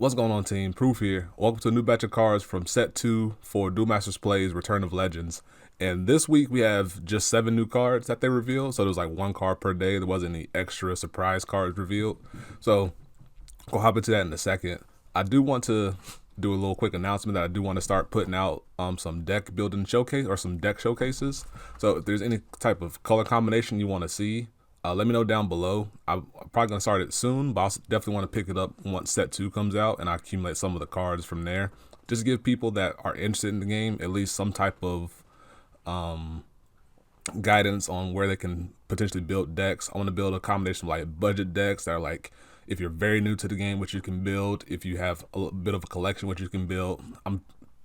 What's going on, team? Proof here. Welcome to a new batch of cards from Set 2 for Duel Masters Plays Return of Legends. And this week we have just 7 new cards that they revealed. So there was like 1 card per day. There wasn't any extra surprise cards revealed. So we'll hop into that in a second. I do want to do a little quick announcement that I do want to start putting out some deck building showcase or some deck showcases. So if there's any type of color combination you want to see, let me know down below. I'm probably going to start it soon, but I definitely want to pick it up once Set 2 comes out and I accumulate some of the cards from there. Just to give people that are interested in the game at least some type of guidance on where they can potentially build decks. I want to build a combination of like budget decks that are like, if you're very new to the game, which you can build. If you have a little bit of a collection, which you can build. I'm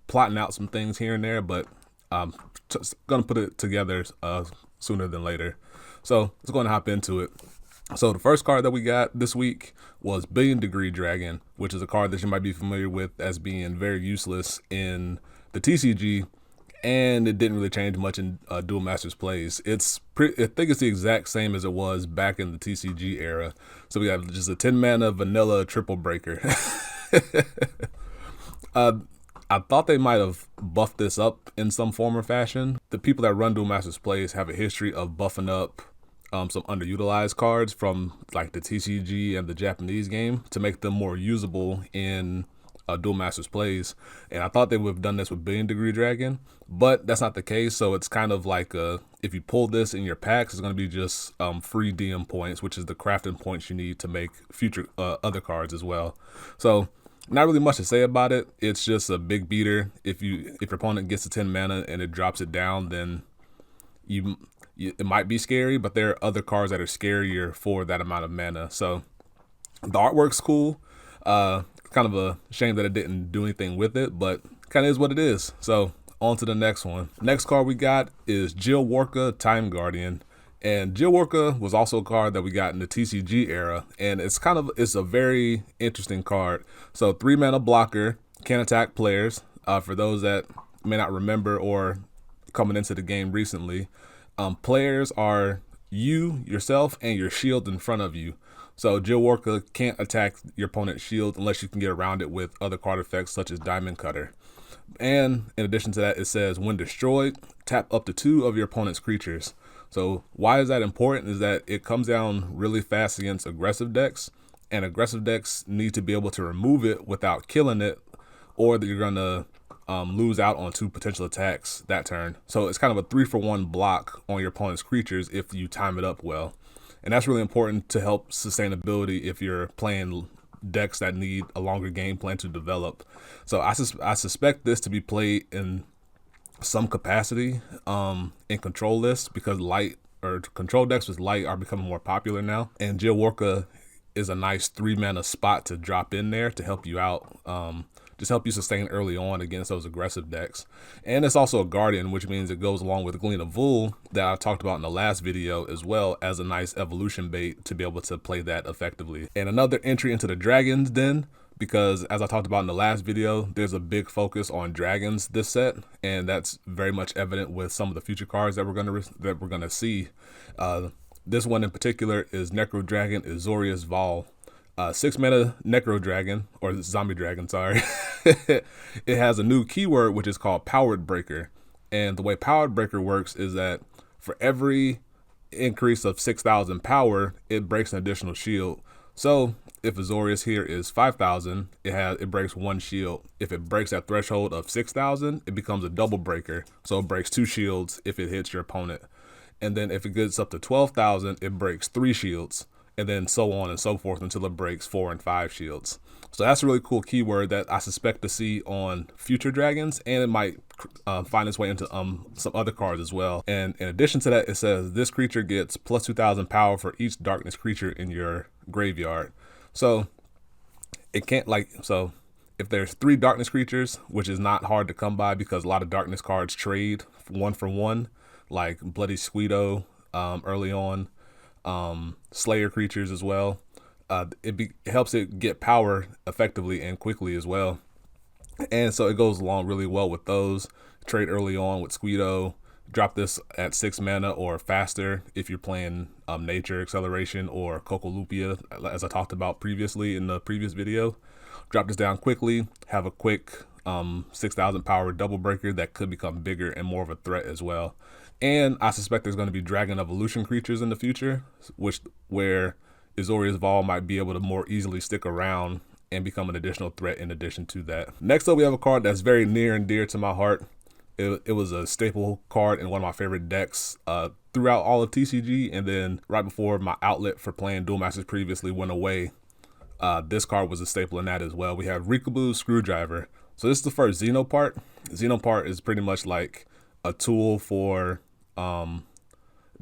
plotting out some things here and there, but I'm just going to put it together sooner than later. So let's go and hop into it. So the first card that we got this week was Billion Degree Dragon, which is a card that you might be familiar with as being very useless in the TCG, and it didn't really change much in Duel Masters plays. I think it's the exact same as it was back in the TCG era. So we got just a 10 mana vanilla triple breaker. I thought they might have buffed this up in some form or fashion. The people that run Duel Masters plays have a history of buffing up some underutilized cards from like the TCG and the Japanese game to make them more usable in Duel Masters plays. And I thought they would have done this with Billion Degree Dragon, but that's not the case. So it's kind of like if you pull this in your packs, it's going to be just free DM points, which is the crafting points you need to make future other cards as well. So not really much to say about it. It's just a big beater. If your opponent gets to 10 mana and it drops it down, then it might be scary, but there are other cards that are scarier for that amount of mana. So the artwork's cool. Kind of a shame that it didn't do anything with it, but kind of is what it is. So on to the next one. Next card we got is Jill Worka Time Guardian. And Jill Worka was also a card that we got in the TCG era, and it's a very interesting card. So 3 mana blocker, can attack players. For those that may not remember or coming into the game recently, players are you, yourself, and your shield in front of you. So Jill Worka can't attack your opponent's shield unless you can get around it with other card effects such as Diamond Cutter. And in addition to that, it says when destroyed, tap up to 2 of your opponent's creatures. So why is that important is that it comes down really fast against aggressive decks, and aggressive decks need to be able to remove it without killing it, or that you're going to lose out on 2 potential attacks that turn. So it's kind of a 3-for-1 block on your opponent's creatures if you time it up well. And that's really important to help sustainability if you're playing decks that need a longer game plan to develop. So I suspect this to be played in some capacity in control lists, because light or control decks with light are becoming more popular now. And Jill Worka is a nice 3 mana spot to drop in there to help you out. Just help you sustain early on against those aggressive decks. And it's also a guardian, which means it goes along with Glean of Wool that I talked about in the last video, as well as a nice evolution bait to be able to play that effectively. And another entry into the Dragon's Den, because as I talked about in the last video, there's a big focus on dragons this set, and that's very much evident with some of the future cards that we're gonna see. This one in particular is Necro Dragon Azorius Vol. 6 mana Necro Dragon, or Zombie Dragon, sorry. It has a new keyword which is called Powered Breaker. And the way Powered Breaker works is that for every increase of 6,000 power, it breaks an additional shield. So if Azorius here is 5,000, it breaks 1 shield. If it breaks that threshold of 6,000, it becomes a double breaker. So it breaks 2 shields if it hits your opponent. And then if it gets up to 12,000, it breaks 3 shields. And then so on and so forth until it breaks 4 and 5 shields. So that's a really cool keyword that I suspect to see on future dragons, and it might find its way into some other cards as well. And in addition to that, it says this creature gets plus 2,000 power for each darkness creature in your graveyard. So it can't so if there's 3 darkness creatures, which is not hard to come by because a lot of darkness cards trade 1 for 1, like Bloody Squeedo early on. Slayer creatures as well. It helps it get power effectively and quickly as well. And so it goes along really well with those. Trade early on with Squeedo, Drop this at 6 mana or faster if you're playing Nature Acceleration or Cocolupia, as I talked about previously in the previous video. Drop this down quickly, have a quick 6,000 power double breaker that could become bigger and more of a threat as well. And I suspect there's going to be Dragon Evolution creatures in the future, where Azorius Vol might be able to more easily stick around and become an additional threat in addition to that. Next up, we have a card that's very near and dear to my heart. It was a staple card in one of my favorite decks throughout all of TCG, and then right before my outlet for playing Duel Masters previously went away, this card was a staple in that as well. We have Rikku Screwdriver. So this is the first Xeno part. Xeno part is pretty much like a tool for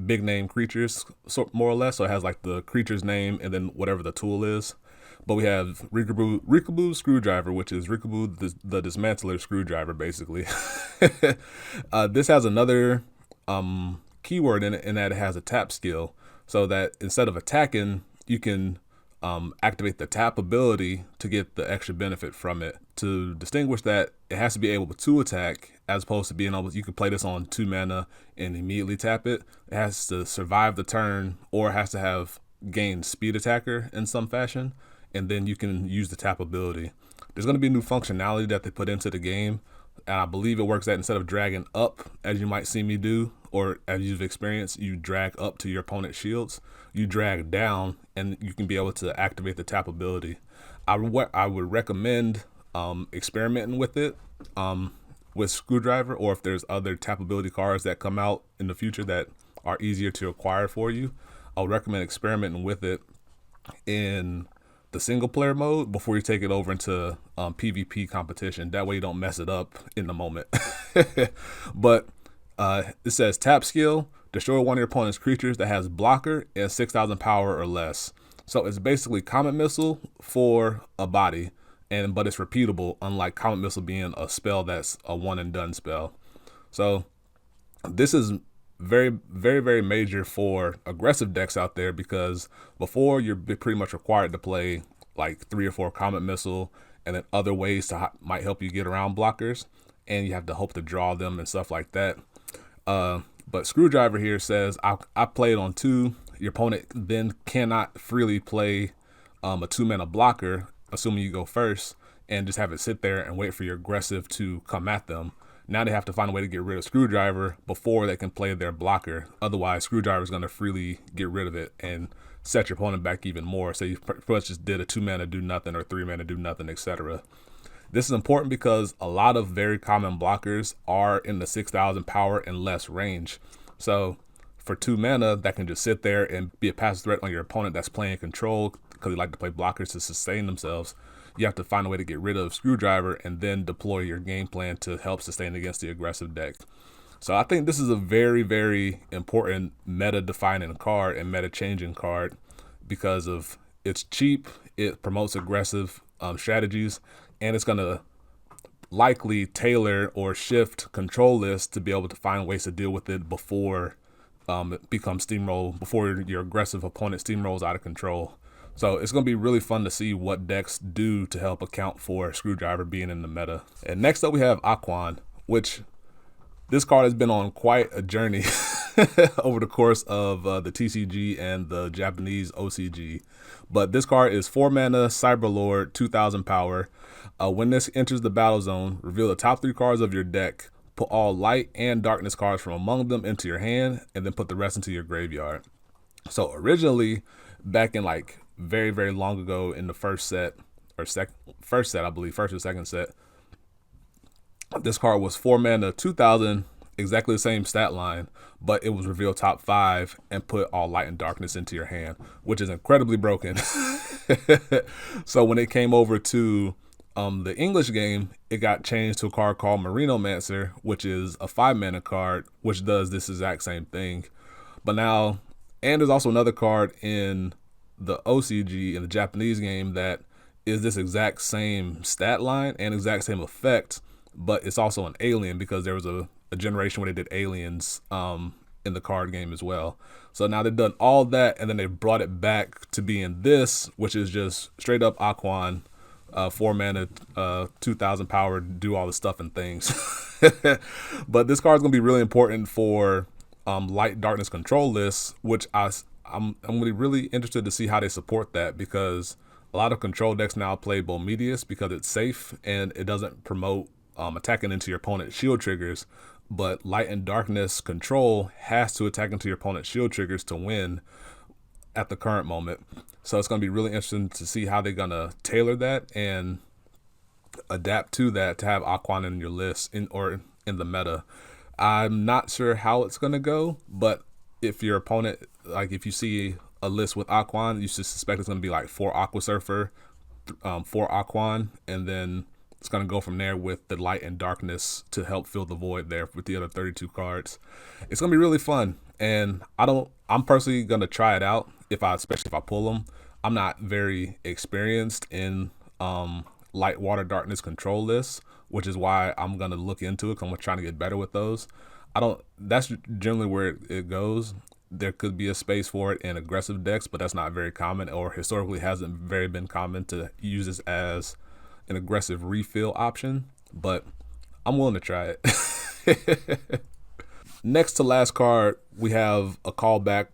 big name creatures, more or less. So it has like the creature's name and then whatever the tool is. But we have Rikku Screwdriver, which is Rikku the Dismantler Screwdriver, basically. This has another keyword in it, in that it has a tap skill. So that instead of attacking, you can activate the tap ability to get the extra benefit from it. To distinguish that, it has to be able to attack, as opposed to being able, you can play this on 2 mana and immediately tap it. It has to survive the turn, or it has to have gained speed attacker in some fashion, and then you can use the tap ability. There's going to be new functionality that they put into the game, and I believe it works that instead of dragging up, as you might see me do, or as you've experienced, you drag up to your opponent's shields, you drag down, and you can be able to activate the tap ability. I would recommend experimenting with it with Screwdriver, or if there's other tap ability cards that come out in the future that are easier to acquire for you, I would recommend experimenting with it in the single player mode before you take it over into PvP competition. That way you don't mess it up in the moment. But it says tap skill, destroy one of your opponent's creatures that has blocker and 6,000 power or less. So it's basically Comet Missile for a body, but it's repeatable, unlike Comet Missile being a spell that's a one and done spell. So this is very, very, very major for aggressive decks out there, because before you're pretty much required to play like 3 or 4 Comet Missile and then other ways to might help you get around blockers, and you have to hope to draw them and stuff like that. But Screwdriver here says I played on 2. Your opponent then cannot freely play a 2 mana blocker, assuming you go first, and just have it sit there and wait for your aggressive to come at them. Now they have to find a way to get rid of Screwdriver before they can play their blocker. Otherwise, Screwdriver is going to freely get rid of it and set your opponent back even more. So you pretty much just did a 2 mana do nothing or 3 mana do nothing, etc. This is important because a lot of very common blockers are in the 6,000 power and less range. So for 2 mana, that can just sit there and be a passive threat on your opponent that's playing control, because they like to play blockers to sustain themselves. You have to find a way to get rid of Screwdriver and then deploy your game plan to help sustain against the aggressive deck. So I think this is a very, very important meta-defining card and meta-changing card, because of it's cheap, it promotes aggressive strategies, and it's going to likely tailor or shift control lists to be able to find ways to deal with it before it becomes steamroll, before your aggressive opponent steamrolls out of control. So it's going to be really fun to see what decks do to help account for Screwdriver being in the meta. And next up we have Aquan, which this card has been on quite a journey over the course of the TCG and the Japanese OCG. But this card is 4 mana, Cyberlord, 2,000 power. When this enters the battle zone, reveal the top 3 cards of your deck, put all light and darkness cards from among them into your hand, and then put the rest into your graveyard. So originally, back in like very, very long ago in the first set, or first set, I believe, first or second set, this card was 4 mana, 2,000, exactly the same stat line, but it was revealed top 5 and put all light and darkness into your hand, which is incredibly broken. So when it came over to the English game, it got changed to a card called Marinomancer, which is a 5 mana card, which does this exact same thing. But now, and there's also another card in the OCG, in the Japanese game, that is this exact same stat line and exact same effect, but it's also an alien, because there was a generation where they did aliens in the card game as well. So now they've done all that, and then they brought it back to being this, which is just straight up Aquan, 4 mana, 2,000 power, do all the stuff and things. But this card is going to be really important for light darkness control lists, which I'm going to be really interested to see how they support that, because a lot of control decks now play Bomedius because it's safe and it doesn't promote attacking into your opponent's shield triggers. But light and darkness control has to attack into your opponent's shield triggers to win at the current moment. So it's going to be really interesting to see how they're going to tailor that and adapt to that to have Aquan in your list or in the meta. I'm not sure how it's going to go, but if your opponent, like if you see a list with Aquan, you should suspect it's going to be like 4 Aqua Surfer, 4 Aquan, and then it's going to go from there with the light and darkness to help fill the void there with the other 32 cards. It's going to be really fun, and I'm personally going to try it out especially if I pull them. I'm not very experienced in light water darkness control lists, which is why I'm going to look into it, because I'm trying to get better with those. That's generally where it goes. There could be a space for it in aggressive decks, but that's not very common, or historically hasn't very been common to use this as an aggressive refill option, but I'm willing to try it. Next to last card, we have a callback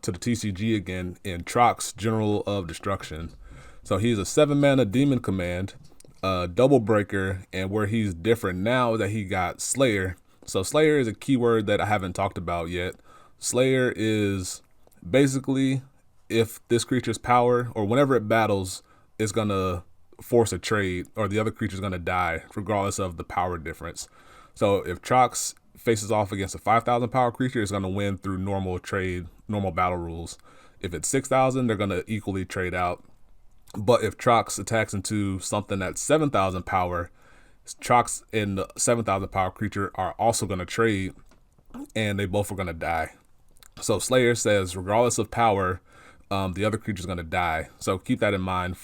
to the TCG again in Trox, General of Destruction. So he's a 7-mana demon command, double breaker, and where he's different now is that he got Slayer. So Slayer is a keyword that I haven't talked about yet. Slayer is basically if this creature's power, or whenever it battles, is going to force a trade, or the other creature's going to die, regardless of the power difference. So if Trox faces off against a 5,000 power creature, it's going to win through normal battle rules. If it's 6,000, they're going to equally trade out. But if Trox attacks into something that's 7,000 power, Trox and the 7,000 power creature are also going to trade, and they both are going to die. So Slayer says, regardless of power, the other creature is going to die. So keep that in mind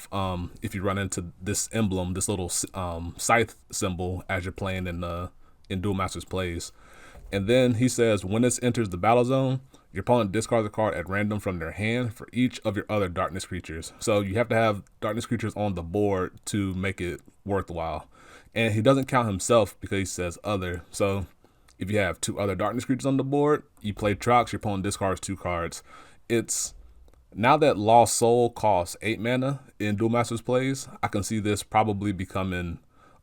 if you run into this emblem, this little scythe symbol as you're playing in Duel Masters plays. And then he says, when this enters the battle zone, your opponent discards a card at random from their hand for each of your other darkness creatures. So you have to have darkness creatures on the board to make it worthwhile. And he doesn't count himself because he says other. So if you have 2 other darkness creatures on the board, you play Trox, your opponent discards 2 cards. It's now that Lost Soul costs 8 mana in Duel Masters plays, I can see this probably becoming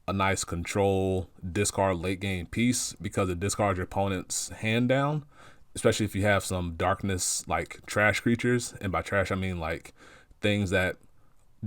a nice control discard late game piece, because it discards your opponent's hand down, especially if you have some darkness like trash creatures. And by trash, I mean like things that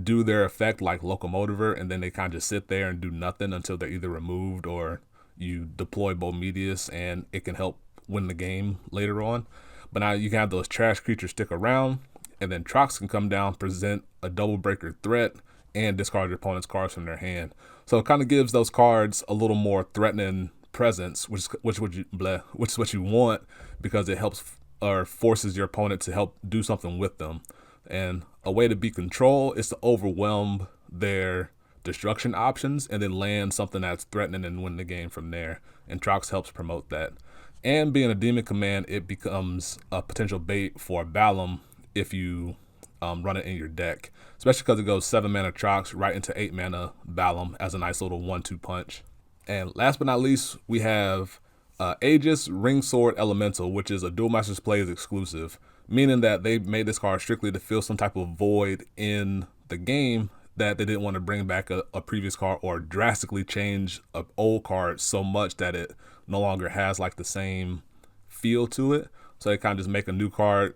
do their effect like Locomotiver, and then they kind of just sit there and do nothing until they're either removed or you deploy Bomedius and it can help win the game later on. But now you can have those trash creatures stick around, and then Trox can come down, present a double breaker threat, and discard your opponent's cards from their hand. So it kind of gives those cards a little more threatening presence, which is what you want, because it helps or forces your opponent to help do something with them. And a way to beat control is to overwhelm their destruction options and then land something that's threatening and win the game from there. And Trox helps promote that. And being a demon command, it becomes a potential bait for Balam if you run it in your deck, especially because it goes 7 mana Trox right into 8 mana Balam as a nice little 1-2 punch. And last but not least, we have Aegis Ring Sword Elemental, which is a Duel Masters Plays exclusive, meaning that they made this card strictly to fill some type of void in the game that they didn't want to bring back a previous card or drastically change an old card so much that it no longer has like the same feel to it. So they kind of just make a new card,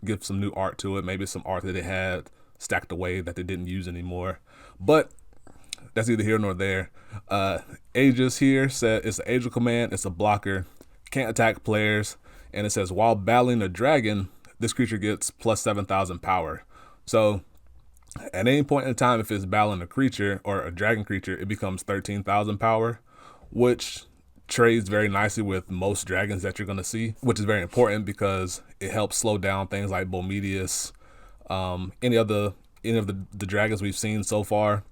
give some new art to it, maybe some art that they had stacked away that they didn't use anymore. But that's neither here nor there. Aegis here said it's an Aegis command, it's a blocker, can't attack players, and it says while battling a dragon, this creature gets plus 7,000 power. So at any point in time, if it's battling a creature or a dragon creature, it becomes 13,000 power, which trades very nicely with most dragons that you're going to see, which is very important because it helps slow down things like Bomedius. Any of the dragons we've seen so far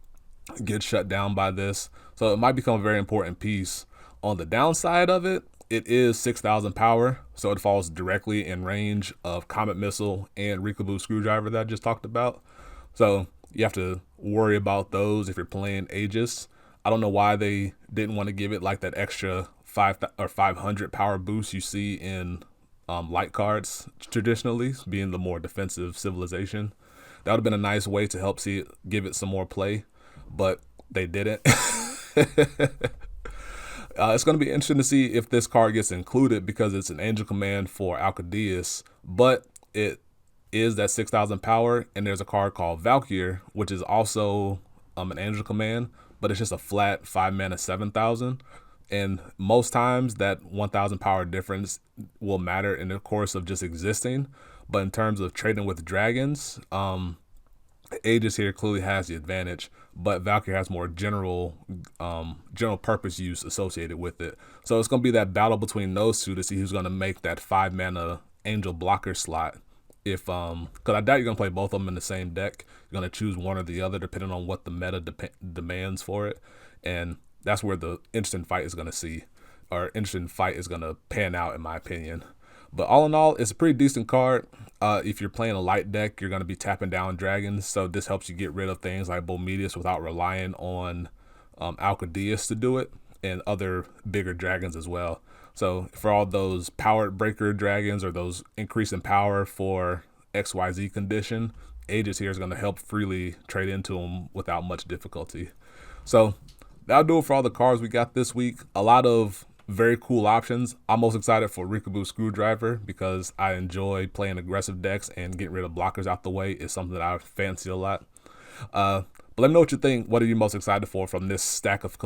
get shut down by this. So it might become a very important piece. On the downside of it, it is 6,000 power, so it falls directly in range of Comet Missile and Rikku Screwdriver that I just talked about. So you have to worry about those if you're playing Aegis. I don't know why they didn't want to give it like that extra 500 power boost you see in light cards traditionally, being the more defensive civilization. That would have been a nice way to help give it some more play, but they didn't. It's going to be interesting to see if this card gets included because it's an angel command for Alcadeus, but it is that 6,000 power, and there's a card called Valkyr, which is also an angel command, but it's just a flat 5 mana 7,000. And most times that 1,000 power difference will matter in the course of just existing. But in terms of trading with dragons, Aegis here clearly has the advantage, but Valkyrie has more general purpose use associated with it. So it's going to be that battle between those two to see who's going to make that 5 mana angel blocker slot. Because I doubt you're going to play both of them in the same deck. You're going to choose one or the other depending on what the meta demands for it. And that's where the interesting fight is going to pan out, in my opinion. But all in all, it's a pretty decent card. If you're playing a light deck, you're going to be tapping down dragons. So this helps you get rid of things like Bomedius without relying on Alcadeus to do it, and other bigger dragons as well. So for all those power breaker dragons or those increase in power for XYZ condition, Aegis here is going to help freely trade into them without much difficulty. So that'll do it for all the cards we got this week. A lot of very cool options. I'm most excited for Rikku Screwdriver because I enjoy playing aggressive decks, and getting rid of blockers out the way is something that I fancy a lot. But let me know what you think. What are you most excited for from this stack of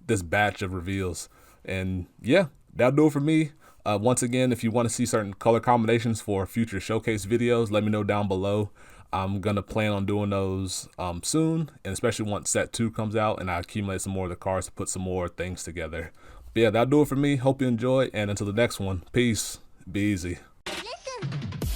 this batch of reveals? And yeah, that'll do it for me. Once again, if you want to see certain color combinations for future showcase videos, let me know down below. I'm going to plan on doing those soon, and especially once set 2 comes out and I accumulate some more of the cards to put some more things together. But yeah, that'll do it for me. Hope you enjoy, and until the next one, peace. Be easy. Listen.